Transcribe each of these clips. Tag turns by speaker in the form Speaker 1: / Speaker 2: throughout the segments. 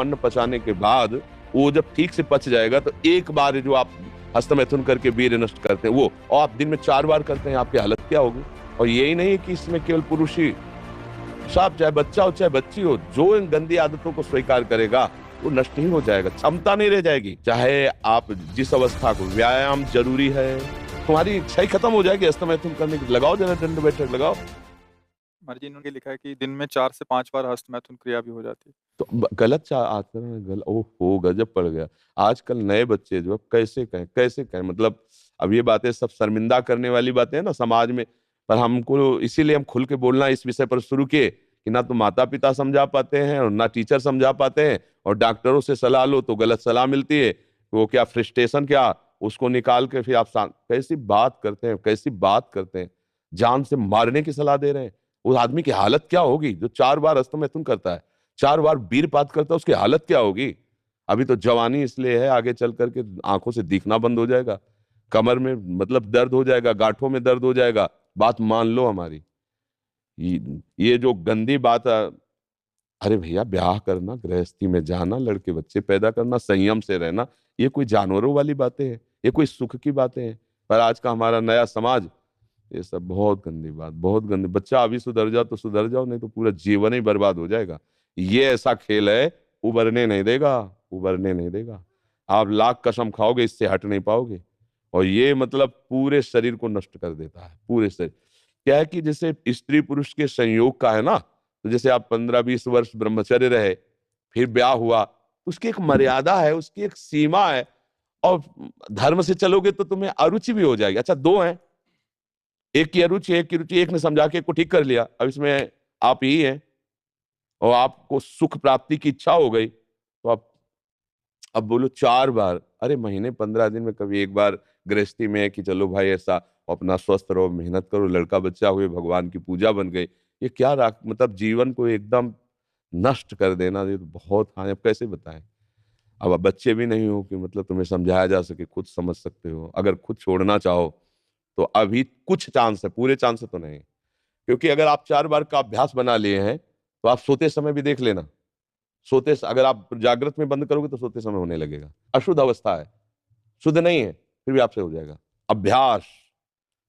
Speaker 1: अन्न पचाने के बाद वो जब ठीक से पच जाएगा तो एक बार जो आप हस्तमैथुन करके वीर्य नष्ट करते हैं वो, और आप दिन में 4 बार करते हैं, आपकी हालत क्या होगी। और यही नहीं है कि इसमें केवल पुरुष ही, साफ चाहे बच्चा हो चाहे बच्ची हो, जो इन गंदी आदतों को स्वीकार करेगा वो नष्ट ही हो जाएगा, क्षमता नहीं रह जाएगी। चाहे आप जिस अवस्था को, व्यायाम जरूरी है, तुम्हारी इच्छा ही खत्म हो जाएगी हस्तमैथुन करने की। लगाओ जरा दंड बैठक लगाओ।
Speaker 2: मर्जी इन्होंने लिखा है कि दिन में 4 से 5 बार हस्तमैथुन क्रिया भी हो जाती है।
Speaker 1: तो गलत आचरण है, गलत। ओहो, गजब पड़ गया। आजकल नए बच्चे जो कैसे कहें, मतलब अब ये बातें सब शर्मिंदा करने वाली बातें हैं ना समाज में, पर हमको इसीलिए हम खुल के बोलना इस विषय पर शुरू किए कि ना तो माता पिता समझा पाते हैं और ना टीचर समझा पाते हैं, और डॉक्टरों से सलाह लो तो गलत सलाह मिलती है। वो क्या फ्रस्ट्रेशन, क्या उसको निकाल के फिर आप कैसी बात करते हैं, जान से मारने की सलाह दे रहे हैं। उस आदमी की हालत क्या होगी जो 4 बार हस्तमैथुन करता है, 4 बार वीरपात करता है, उसकी हालत क्या होगी। अभी तो जवानी इसलिए है, आगे चल करके आंखों से दिखना बंद हो जाएगा, कमर में मतलब दर्द हो जाएगा, गांठों में दर्द हो जाएगा। बात मान लो हमारी। ये जो गंदी बात अरे भैया, ब्याह करना, गृहस्थी में जाना, लड़के बच्चे पैदा करना, संयम से रहना, ये कोई जानवरों वाली बातें हैं, ये कोई सुख की बातें हैं। पर आज का हमारा नया समाज, ये सब बहुत गंदी बात, बहुत गंदी। बच्चा अभी सुधर जाओ तो सुधर जाओ, नहीं तो पूरा जीवन ही बर्बाद हो जाएगा। ये ऐसा खेल है, उबरने नहीं देगा, उबरने नहीं देगा। आप लाख कसम खाओगे, इससे हट नहीं पाओगे। और ये मतलब पूरे शरीर को नष्ट कर देता है, पूरे शरीर। क्या है कि जैसे स्त्री पुरुष के संयोग का है ना, तो जैसे आप 15-20 वर्ष ब्रह्मचर्य रहे, फिर ब्याह हुआ, उसकी एक मर्यादा है, उसकी एक सीमा है। और धर्म से चलोगे तो तुम्हें अरुचि भी हो जाएगी। अच्छा, 2 हैं, एक की अरुचि, एक ने समझा के एक को ठीक कर लिया, अब इसमें आप ही हैं, और आपको सुख प्राप्ति की इच्छा हो गई तो आप अब बोलो 4 बार। अरे महीने 15 दिन में कभी एक बार गृहस्थी में है कि चलो भाई ऐसा, अपना स्वस्थ रहो, मेहनत करो, लड़का बच्चा हुए, भगवान की पूजा बन गई। ये क्या मतलब जीवन को एकदम नष्ट कर देना, ये तो बहुत हानि। अब कैसे बताएं। अब आप बच्चे भी नहीं हो कि मतलब तुम्हें समझाया जा सके, खुद समझ सकते हो। अगर खुद छोड़ना चाहो तो अभी कुछ चांस है, पूरे चांस तो नहीं। क्योंकि अगर आप 4 बार का अभ्यास बना लिए हैं तो आप सोते समय भी देख लेना। अगर आप जागृत में बंद करोगे तो सोते समय होने लगेगा। अशुद्ध अवस्था है, शुद्ध नहीं है, फिर भी आपसे हो जाएगा। अभ्यास,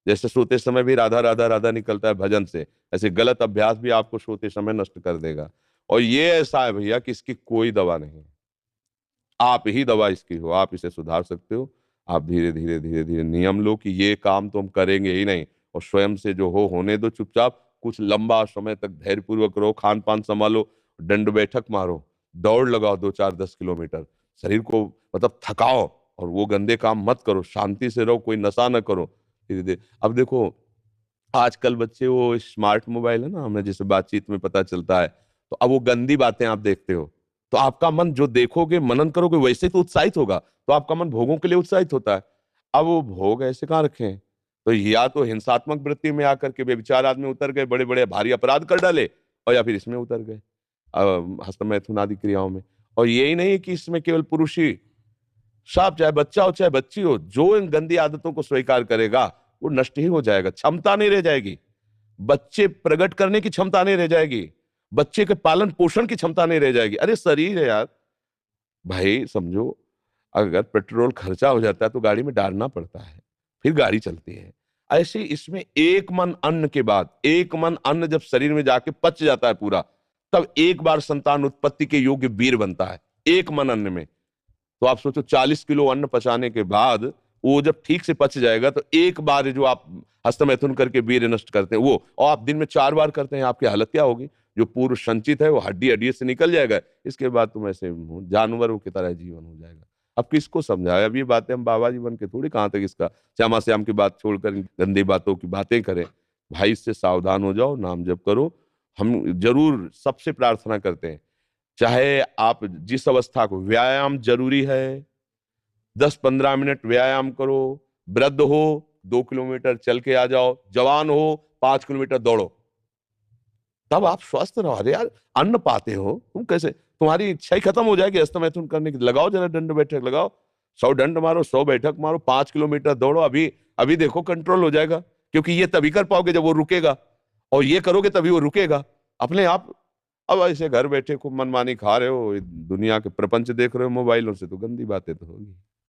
Speaker 1: जैसे सोते समय भी राधा राधा राधा निकलता है भजन से, ऐसे गलत अभ्यास भी आपको सोते समय नष्ट कर देगा। और ये ऐसा है भैया कि इसकी कोई दवा नहीं है, आप ही दवा इसकी हो। आप इसे सुधार सकते हो। आप धीरे धीरे धीरे धीरे नियम लो कि ये काम तो हम करेंगे ही नहीं, और स्वयं से जो हो होने दो चुपचाप। कुछ लंबा समय तक धैर्यपूर्वक रहो, खान पान संभालो, दंड बैठक मारो, दौड़ लगाओ 2-4-10 किलोमीटर, शरीर को मतलब थकाओ। और वो गंदे काम मत करो, शांति से रहो, कोई नशा न करो। धीरे धीरे अब देखो, आजकल बच्चे वो स्मार्ट मोबाइल है ना, हमें जैसे बातचीत में पता चलता है, तो अब वो गंदी बातें आप देखते हो तो आपका मन जो देखोगे, मनन करोगे, वैसे तो उत्साहित होगा। तो आपका मन भोगों के लिए उत्साहित होता है। अब वो भोग ऐसे कहाँ रखे हैं। तो या तो हिंसात्मक वृत्ति में आकर के बेविचार आदमी उतर गए, बड़े बड़े भारी अपराध कर डाले, और या फिर इसमें उतर गए, हस्तमैथुन आदि क्रियाओं में। और यही नहीं कि इसमें केवल पुरुष ही, साफ चाहे बच्चा हो चाहे बच्ची हो, जो इन गंदी आदतों को स्वीकार करेगा वो नष्ट ही हो जाएगा, क्षमता नहीं रह जाएगी। बच्चे प्रकट करने की क्षमता नहीं रह जाएगी, बच्चे के पालन पोषण की क्षमता नहीं रह जाएगी। अरे शरीर है यार भाई, समझो, अगर पेट्रोल खर्चा हो जाता है तो गाड़ी में डालना पड़ता है, फिर गाड़ी चलती है। ऐसे इसमें एक मन अन्न के बाद, एक मन अन्न जब शरीर में जाके पच जाता है पूरा, तब एक बार संतान उत्पत्ति के योग्य वीर बनता है, एक मन अन्न में। तो आप सोचो 40 किलो अन्न पचाने के बाद वो जब ठीक से पच जाएगा तो एक बार जो आप हस्तमैथुन करके वीर्य नष्ट करते हैं वो, और आप दिन में 4 बार करते हैं, आपकी हालत क्या होगी। जो पूर्व संचित है वो हड्डी हड्डी से निकल जाएगा, इसके बाद तुम ऐसे जानवरों की तरह जीवन हो जाएगा। अब किसको समझाए। अब ये बातें हम बाबा जी बन के थोड़ी कहां तक इसका श्यामा श्याम की बात छोड़कर गंदी बातों की बातें करें। भाई इससे सावधान हो जाओ, नाम जप करो। हम जरूर सबसे प्रार्थना करते हैं, चाहे आप जिस अवस्था को, व्यायाम जरूरी है, 10-15 मिनट व्यायाम करो। वृद्ध हो 2 किलोमीटर चल के आ जाओ, जवान हो 5 किलोमीटर दौड़ो, तब आप स्वस्थ रहो। अरे यार, अन्न पाते हो तुम, कैसे तुम्हारी इच्छा ही खत्म हो जाएगी हस्तमैथुन करने की। लगाओ जरा दंड बैठक लगाओ, 100 दंड मारो, 100 बैठक मारो, 5 किलोमीटर दौड़ो। अभी अभी देखो कंट्रोल हो जाएगा, क्योंकि ये तभी कर पाओगे जब वो रुकेगा, और ये करोगे तभी वो रुकेगा अपने आप। अब ऐसे घर बैठे खूब मनमानी खा रहे हो, दुनिया के प्रपंच देख रहे हो मोबाइलों से, तो गंदी बातें तो होगी।